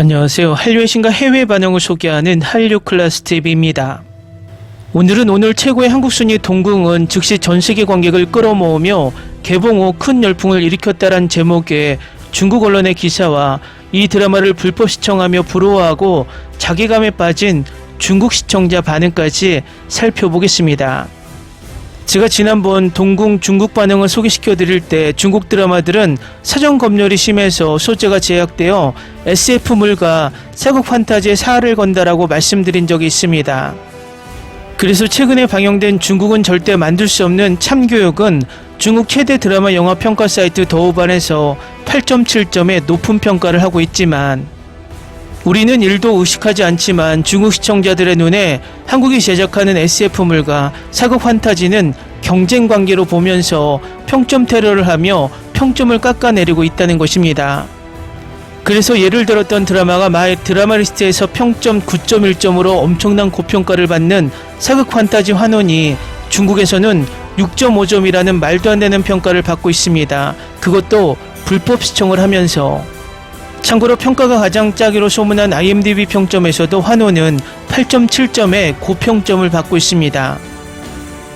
안녕하세요. 한류의 신과 해외 반응을 소개하는 한류클래스TV입니다. 오늘은 오늘 최고의 한국 순위 동궁은 즉시 전세계 관객을 끌어모으며 개봉 후 큰 열풍을 일으켰다란 제목의 중국 언론의 기사와 이 드라마를 불법 시청하며 부러워하고 자괴감에 빠진 중국 시청자 반응까지 살펴보겠습니다. 제가 지난번 동궁 중국 반응을 소개시켜 드릴 때 중국 드라마들은 사전 검열이 심해서 소재가 제약되어 SF물과 사극 판타지에 사활을 건다라고 말씀드린 적이 있습니다. 그래서 최근에 방영된 중국은 절대 만들 수 없는 참교육은 중국 최대 드라마 영화 평가 사이트 더우반에서 8.7점의 높은 평가를 하고 있지만 우리는 일도 의식하지 않지만 중국 시청자들의 눈에 한국이 제작하는 SF물과 사극 판타지는 경쟁 관계로 보면서 평점 테러를 하며 평점을 깎아내리고 있다는 것입니다. 그래서 예를 들었던 드라마가 마의 드라마 리스트에서 평점 9.1점으로 엄청난 고평가를 받는 사극 판타지 환원이 중국에서는 6.5점이라는 말도 안 되는 평가를 받고 있습니다. 그것도 불법 시청을 하면서. 참고로 평가가 가장 짜기로 소문난 IMDb 평점에서도 환호는 8.7점의 고평점을 받고 있습니다.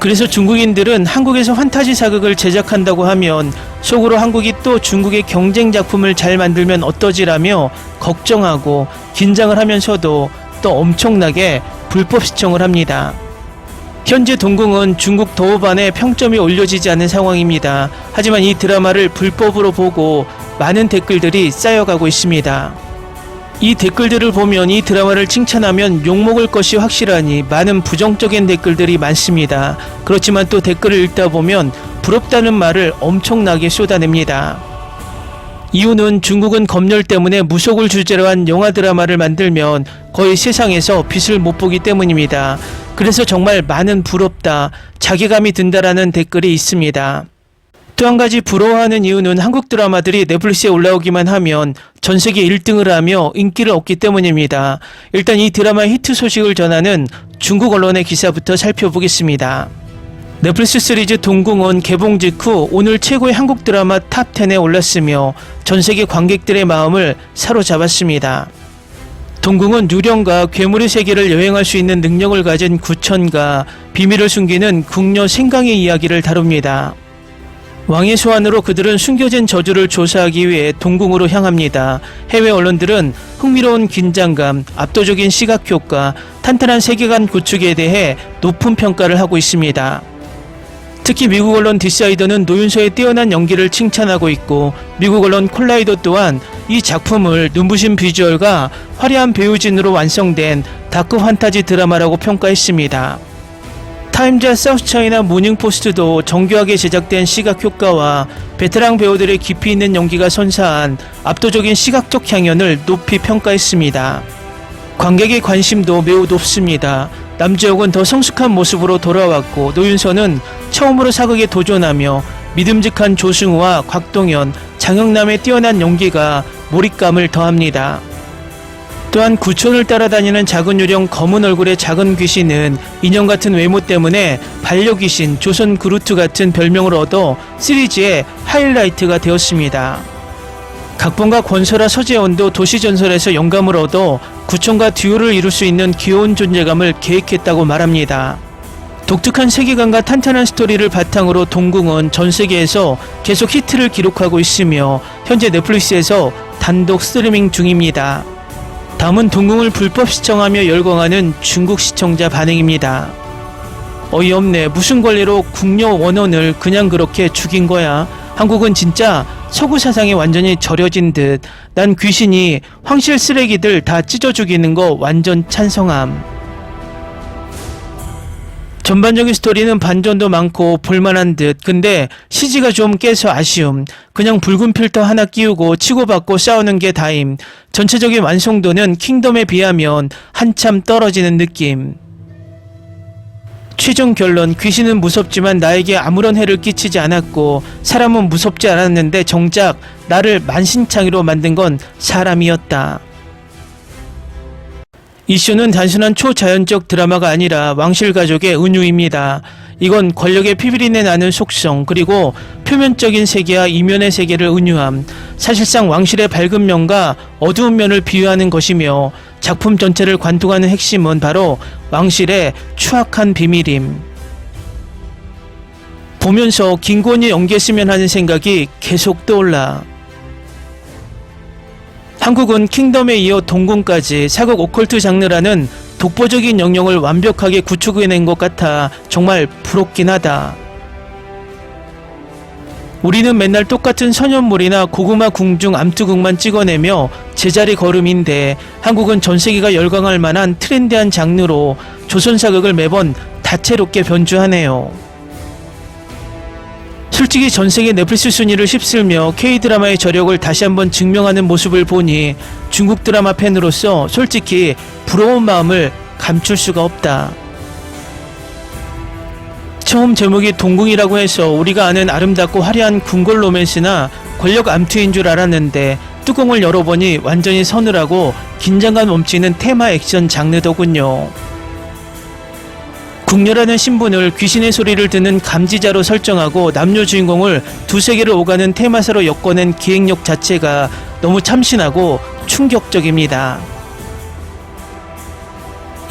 그래서 중국인들은 한국에서 판타지 사극을 제작한다고 하면 속으로 한국이 또 중국의 경쟁 작품을 잘 만들면 어떠지라며 걱정하고 긴장을 하면서도 또 엄청나게 불법 시청을 합니다. 현재 동궁은 중국 더우반에 평점이 올려지지 않은 상황입니다. 하지만 이 드라마를 불법으로 보고 많은 댓글들이 쌓여가고 있습니다. 이 댓글들을 보면 이 드라마를 칭찬하면 욕먹을 것이 확실하니 많은 부정적인 댓글들이 많습니다. 그렇지만 또 댓글을 읽다 보면 부럽다는 말을 엄청나게 쏟아냅니다. 이유는 중국은 검열 때문에 무속을 주제로 한 영화 드라마를 만들면 거의 세상에서 빛을 못 보기 때문입니다. 그래서 정말 많은 부럽다, 자괴감이 든다라는 댓글이 있습니다. 또 한 가지 부러워하는 이유는 한국 드라마들이 넷플릭스에 올라오기만 하면 전세계 1등을 하며 인기를 얻기 때문입니다. 일단 이 드라마의 히트 소식을 전하는 중국 언론의 기사부터 살펴보겠습니다. 넷플릭스 시리즈 동궁은 개봉 직후 오늘 최고의 한국 드라마 탑10에 올랐으며 전세계 관객들의 마음을 사로잡았습니다. 동궁은 유령과 괴물의 세계를 여행할 수 있는 능력을 가진 구천과 비밀을 숨기는 궁녀 생강의 이야기를 다룹니다. 왕의 소환으로 그들은 숨겨진 저주를 조사하기 위해 동궁으로 향합니다. 해외 언론들은 흥미로운 긴장감, 압도적인 시각효과, 탄탄한 세계관 구축에 대해 높은 평가를 하고 있습니다. 특히 미국 언론 디사이더는 노윤서의 뛰어난 연기를 칭찬하고 있고 미국 언론 콜라이더 또한 이 작품을 눈부신 비주얼과 화려한 배우진으로 완성된 다크 판타지 드라마라고 평가했습니다. 타임즈 사우스차이나 모닝포스트도 정교하게 제작된 시각효과와 베테랑 배우들의 깊이 있는 연기가 선사한 압도적인 시각적 향연을 높이 평가했습니다. 관객의 관심도 매우 높습니다. 남주혁은 더 성숙한 모습으로 돌아왔고 노윤서는 처음으로 사극에 도전하며 믿음직한 조승우와 곽동현, 장영남의 뛰어난 연기가 몰입감을 더합니다. 또한 구촌을 따라다니는 작은 유령 검은 얼굴의 작은 귀신은 인형 같은 외모 때문에 반려귀신 조선 그루트 같은 별명을 얻어 시리즈의 하이라이트가 되었습니다. 각본가 권설아 서재원도 도시전설에서 영감을 얻어 구촌과 듀오를 이룰 수 있는 귀여운 존재감을 계획했다고 말합니다. 독특한 세계관과 탄탄한 스토리를 바탕으로 동궁은 전 세계에서 계속 히트를 기록하고 있으며 현재 넷플릭스에서 단독 스트리밍 중입니다. 다음은 동궁을 불법 시청하며 열광하는 중국 시청자 반응입니다. 어이없네. 무슨 권리로 궁녀 원원을 그냥 그렇게 죽인 거야. 한국은 진짜 서구 사상에 완전히 절여진 듯. 난 귀신이 황실 쓰레기들 다 찢어 죽이는 거 완전 찬성함. 전반적인 스토리는 반전도 많고 볼만한 듯. 근데 CG가 좀 깨서 아쉬움. 그냥 붉은 필터 하나 끼우고 치고받고 싸우는 게 다임. 전체적인 완성도는 킹덤에 비하면 한참 떨어지는 느낌. 최종 결론. 귀신은 무섭지만 나에게 아무런 해를 끼치지 않았고 사람은 무섭지 않았는데 정작 나를 만신창이로 만든 건 사람이었다. 이슈는 단순한 초자연적 드라마가 아니라 왕실 가족의 은유입니다. 이건 권력의 피비린내 나는 속성, 그리고 표면적인 세계와 이면의 세계를 은유함, 사실상 왕실의 밝은 면과 어두운 면을 비유하는 것이며 작품 전체를 관통하는 핵심은 바로 왕실의 추악한 비밀임. 보면서 김건희 연기했으면 하는 생각이 계속 떠올라. 한국은 킹덤에 이어 동궁까지 사극 오컬트 장르라는 독보적인 영역을 완벽하게 구축해낸 것 같아 정말 부럽긴 하다. 우리는 맨날 똑같은 선현물이나 고구마 궁중 암투극만 찍어내며 제자리 걸음인데 한국은 전세계가 열광할 만한 트렌디한 장르로 조선 사극을 매번 다채롭게 변주하네요. 솔직히 전세계 넷플릭스 순위를 휩쓸며 K드라마의 저력을 다시 한번 증명하는 모습을 보니 중국 드라마 팬으로서 솔직히 부러운 마음을 감출 수가 없다. 처음 제목이 동궁이라고 해서 우리가 아는 아름답고 화려한 궁궐 로맨스나 권력 암투인 줄 알았는데 뚜껑을 열어보니 완전히 서늘하고 긴장감 넘치는 테마 액션 장르더군요. 궁녀라는 신분을 귀신의 소리를 듣는 감지자로 설정하고 남녀 주인공을 두 세계를 오가는 테마사로 엮어낸 기획력 자체가 너무 참신하고 충격적입니다.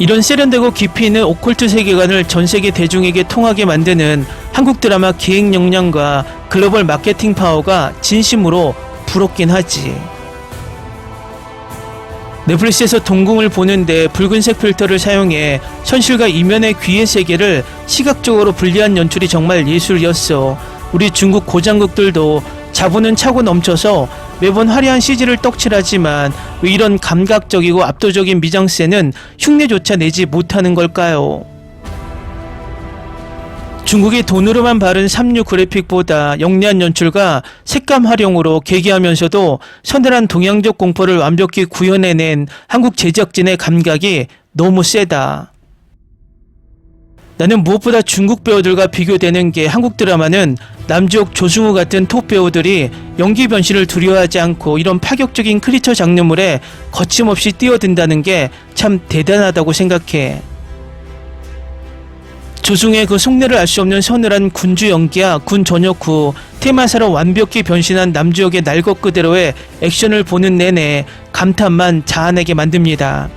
이런 세련되고 깊이 있는 오컬트 세계관을 전세계 대중에게 통하게 만드는 한국 드라마 기획 역량과 글로벌 마케팅 파워가 진심으로 부럽긴 하지. 넷플릭스에서 동궁을 보는데 붉은색 필터를 사용해 현실과 이면의 귀의 세계를 시각적으로 분리한 연출이 정말 예술이었어. 우리 중국 고장극들도 자본은 차고 넘쳐서 매번 화려한 CG를 떡칠하지만 왜 이런 감각적이고 압도적인 미장센은 흉내조차 내지 못하는 걸까요? 중국이 돈으로만 바른 3류 그래픽보다 영리한 연출과 색감 활용으로 괴기하면서도 서늘한 동양적 공포를 완벽히 구현해낸 한국 제작진의 감각이 너무 세다. 나는 무엇보다 중국 배우들과 비교되는 게 한국 드라마는 남주혁, 조승우 같은 톱 배우들이 연기 변신을 두려워하지 않고 이런 파격적인 크리처 장르물에 거침없이 뛰어든다는 게 참 대단하다고 생각해. 조승우의 그 속내를 알 수 없는 서늘한 군주 연기와 군 전역 후 테마사로 완벽히 변신한 남주혁의 날 것 그대로의 액션을 보는 내내 감탄만 자아내게 만듭니다.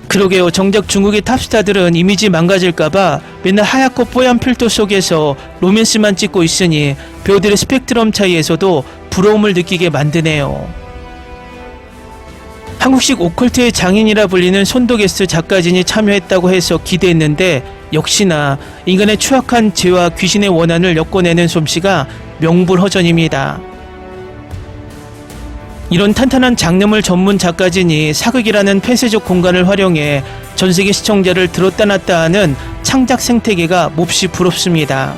그러게요. 정작 중국의 탑스타들은 이미지 망가질까봐 맨날 하얗고 뽀얀 필터 속에서 로맨스만 찍고 있으니 배우들의 스펙트럼 차이에서도 부러움을 느끼게 만드네요. 한국식 오컬트의 장인이라 불리는 손도게스트 작가진이 참여했다고 해서 기대했는데 역시나 인간의 추악한 죄와 귀신의 원한을 엮어내는 솜씨가 명불허전입니다. 이런 탄탄한 장르물 전문 작가진이 사극이라는 폐쇄적 공간을 활용해 전세계 시청자를 들었다 놨다 하는 창작 생태계가 몹시 부럽습니다.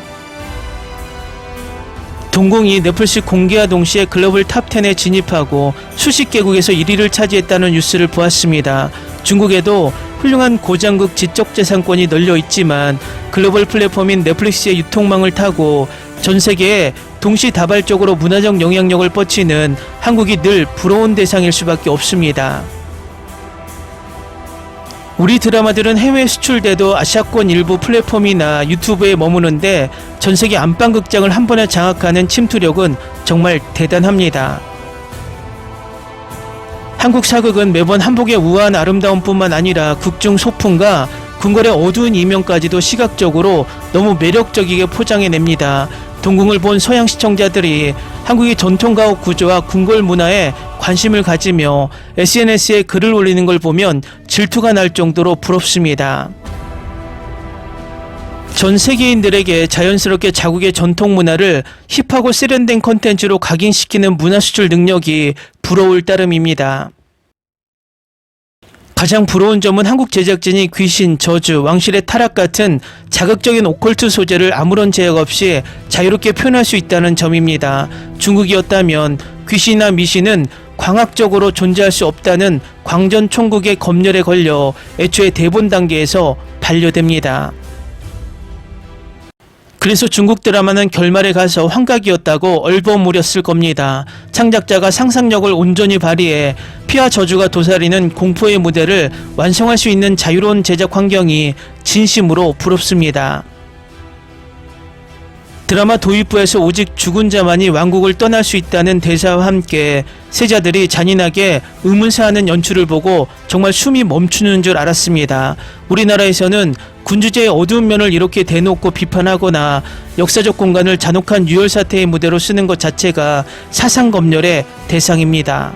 동궁이 넷플릭스 공개와 동시에 글로벌 탑10에 진입하고 수십 개국에서 1위를 차지했다는 뉴스를 보았습니다. 중국에도 훌륭한 고장극 지적재산권이 널려 있지만 글로벌 플랫폼인 넷플릭스의 유통망을 타고 전 세계에 동시다발적으로 문화적 영향력을 뻗치는 한국이 늘 부러운 대상일 수밖에 없습니다. 우리 드라마들은 해외 수출돼도 아시아권 일부 플랫폼이나 유튜브에 머무는데 전세계 안방극장을 한 번에 장악하는 침투력은 정말 대단합니다. 한국 사극은 매번 한복의 우아한 아름다움뿐만 아니라 극중 소품과 궁궐의 어두운 이면까지도 시각적으로 너무 매력적이게 포장해냅니다. 동궁을 본 서양 시청자들이 한국의 전통가옥 구조와 궁궐 문화에 관심을 가지며 SNS에 글을 올리는 걸 보면 질투가 날 정도로 부럽습니다. 전 세계인들에게 자연스럽게 자국의 전통 문화를 힙하고 세련된 콘텐츠로 각인시키는 문화 수출 능력이 부러울 따름입니다. 가장 부러운 점은 한국 제작진이 귀신, 저주, 왕실의 타락 같은 자극적인 오컬트 소재를 아무런 제약 없이 자유롭게 표현할 수 있다는 점입니다. 중국이었다면 귀신이나 미신은 광학적으로 존재할 수 없다는 광전 총국의 검열에 걸려 애초에 대본 단계에서 반려됩니다. 그래서 중국 드라마는 결말에 가서 환각이었다고 얼버무렸을 겁니다. 창작자가 상상력을 온전히 발휘해 피와 저주가 도사리는 공포의 무대를 완성할 수 있는 자유로운 제작 환경이 진심으로 부럽습니다. 드라마 도입부에서 오직 죽은 자만이 왕국을 떠날 수 있다는 대사와 함께 세자들이 잔인하게 의문사하는 연출을 보고 정말 숨이 멈추는 줄 알았습니다. 우리나라에서는 군주제의 어두운 면을 이렇게 대놓고 비판하거나 역사적 공간을 잔혹한 유혈사태의 무대로 쓰는 것 자체가 사상검열의 대상입니다.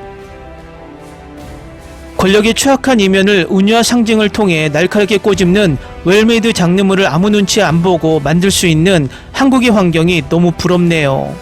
권력의 추악한 이면을 은유와 상징을 통해 날카롭게 꼬집는 웰메이드 장르물을 아무 눈치 안 보고 만들 수 있는 한국의 환경이 너무 부럽네요.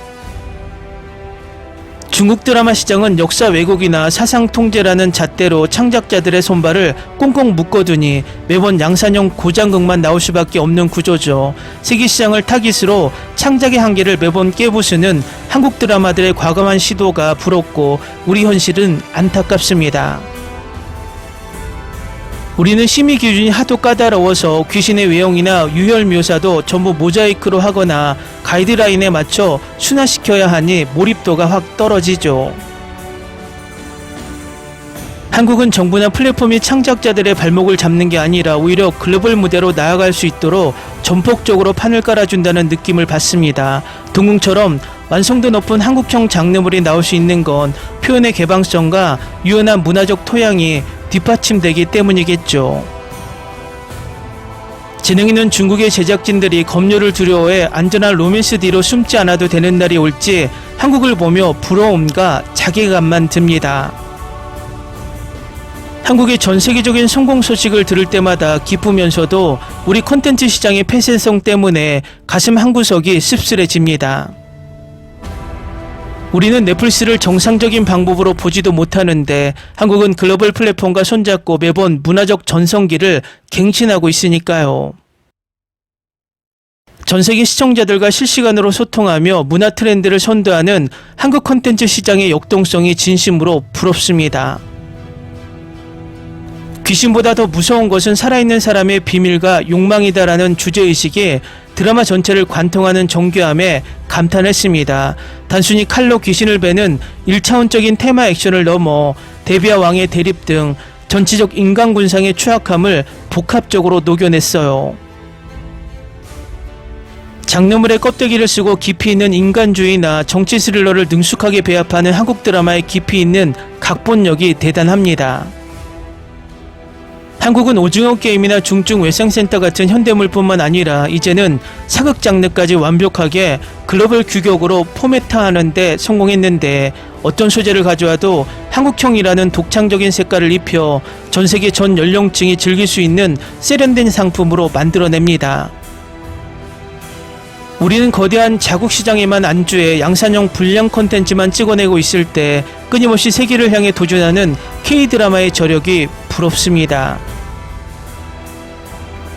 중국 드라마 시장은 역사 왜곡이나 사상 통제라는 잣대로 창작자들의 손발을 꽁꽁 묶어두니 매번 양산형 고장극만 나올 수밖에 없는 구조죠. 세계 시장을 타깃으로 창작의 한계를 매번 깨부수는 한국 드라마들의 과감한 시도가 부럽고 우리 현실은 안타깝습니다. 우리는 심의 기준이 하도 까다로워서 귀신의 외형이나 유혈 묘사도 전부 모자이크로 하거나 가이드라인에 맞춰 순화시켜야 하니 몰입도가 확 떨어지죠. 한국은 정부나 플랫폼이 창작자들의 발목을 잡는 게 아니라 오히려 글로벌 무대로 나아갈 수 있도록 전폭적으로 판을 깔아준다는 느낌을 받습니다. 동궁처럼 완성도 높은 한국형 장르물이 나올 수 있는 건 표현의 개방성과 유연한 문화적 토양이 뒷받침되기 때문이겠죠. 재능 있는 중국의 제작진들이 검열을 두려워해 안전한 로맨스 뒤로 숨지 않아도 되는 날이 올지 한국을 보며 부러움과 자괴감만 듭니다. 한국의 전 세계적인 성공 소식을 들을 때마다 기쁘면서도 우리 콘텐츠 시장의 폐쇄성 때문에 가슴 한구석이 씁쓸해집니다. 우리는 넷플릭스를 정상적인 방법으로 보지도 못하는데 한국은 글로벌 플랫폼과 손잡고 매번 문화적 전성기를 갱신하고 있으니까요. 전세계 시청자들과 실시간으로 소통하며 문화 트렌드를 선도하는 한국 콘텐츠 시장의 역동성이 진심으로 부럽습니다. 귀신보다 더 무서운 것은 살아있는 사람의 비밀과 욕망이다라는 주제의식이 드라마 전체를 관통하는 정교함에 감탄했습니다. 단순히 칼로 귀신을 베는 1차원적인 테마 액션을 넘어 대비와 왕의 대립 등 전체적 인간군상의 추악함을 복합적으로 녹여냈어요. 장르물의 껍데기를 쓰고 깊이 있는 인간주의나 정치 스릴러를 능숙하게 배합하는 한국 드라마의 깊이 있는 각본력이 대단합니다. 한국은 오징어 게임이나 중증 외상센터 같은 현대물뿐만 아니라 이제는 사극 장르까지 완벽하게 글로벌 규격으로 포맷화하는 데 성공했는데 어떤 소재를 가져와도 한국형이라는 독창적인 색깔을 입혀 전세계 전 연령층이 즐길 수 있는 세련된 상품으로 만들어냅니다. 우리는 거대한 자국 시장에만 안주해 양산형 불량 콘텐츠만 찍어내고 있을 때 끊임없이 세계를 향해 도전하는 K-드라마의 저력이 부럽습니다.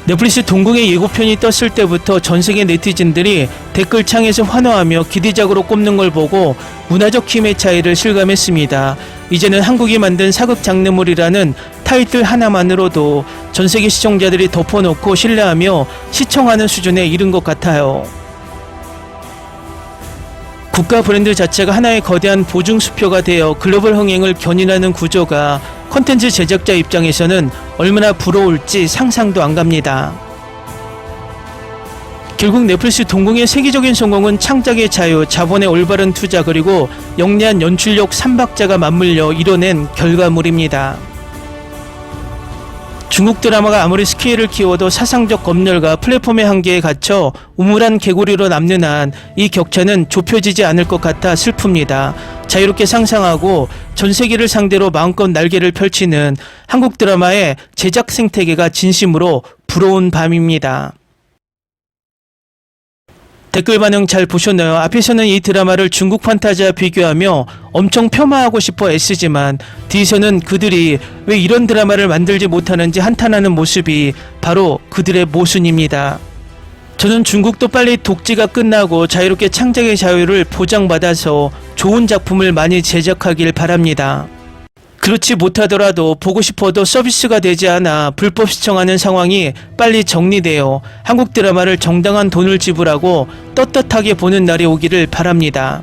넷플릭스 동궁의 예고편이 떴을 때부터 전세계 네티즌들이 댓글창에서 환호하며 기대작으로 꼽는 걸 보고 문화적 힘의 차이를 실감했습니다. 이제는 한국이 만든 사극 장르물이라는 타이틀 하나만으로도 전세계 시청자들이 덮어놓고 신뢰하며 시청하는 수준에 이른 것 같아요. 국가 브랜드 자체가 하나의 거대한 보증수표가 되어 글로벌 흥행을 견인하는 구조가 콘텐츠 제작자 입장에서는 얼마나 부러울지 상상도 안 갑니다. 결국 넷플릭스 동궁의 세계적인 성공은 창작의 자유, 자본의 올바른 투자 그리고 영리한 연출력 3박자가 맞물려 이뤄낸 결과물입니다. 중국 드라마가 아무리 스케일을 키워도 사상적 검열과 플랫폼의 한계에 갇혀 우물한 개구리로 남는 한 이 격차는 좁혀지지 않을 것 같아 슬픕니다. 자유롭게 상상하고 전 세계를 상대로 마음껏 날개를 펼치는 한국 드라마의 제작 생태계가 진심으로 부러운 밤입니다. 댓글 반응 잘 보셨나요? 앞에서는 이 드라마를 중국 판타지와 비교하며 엄청 폄하하고 싶어 애쓰지만 뒤에서는 그들이 왜 이런 드라마를 만들지 못하는지 한탄하는 모습이 바로 그들의 모순입니다. 저는 중국도 빨리 독재가 끝나고 자유롭게 창작의 자유를 보장받아서 좋은 작품을 많이 제작하길 바랍니다. 그렇지 못하더라도 보고 싶어도 서비스가 되지 않아 불법 시청하는 상황이 빨리 정리되어 한국 드라마를 정당한 돈을 지불하고 떳떳하게 보는 날이 오기를 바랍니다.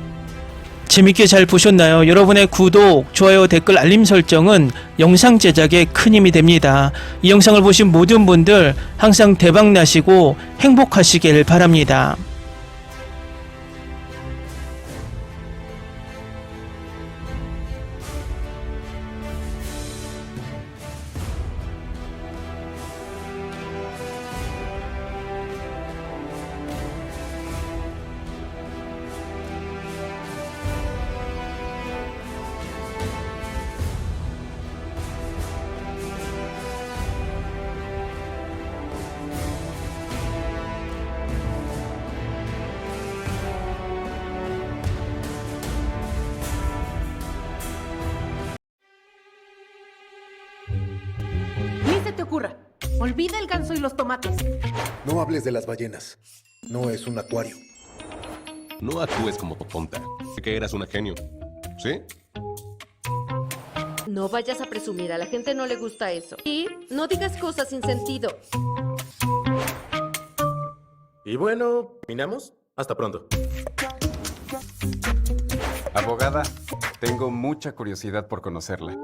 재밌게 잘 보셨나요? 여러분의 구독, 좋아요, 댓글, 알림 설정은 영상 제작에 큰 힘이 됩니다. 이 영상을 보신 모든 분들 항상 대박 나시고 행복하시길 바랍니다. Ni se te ocurra. Olvida el ganso y los tomates. No hables de las ballenas. No es un acuario. No actúes como tonta. Que eras una genio. ¿Sí? No vayas a presumir, a la gente no le gusta eso. Y no digas cosas sin sentido. Y bueno, ¿terminamos? Hasta pronto. Abogada, tengo mucha curiosidad por conocerla.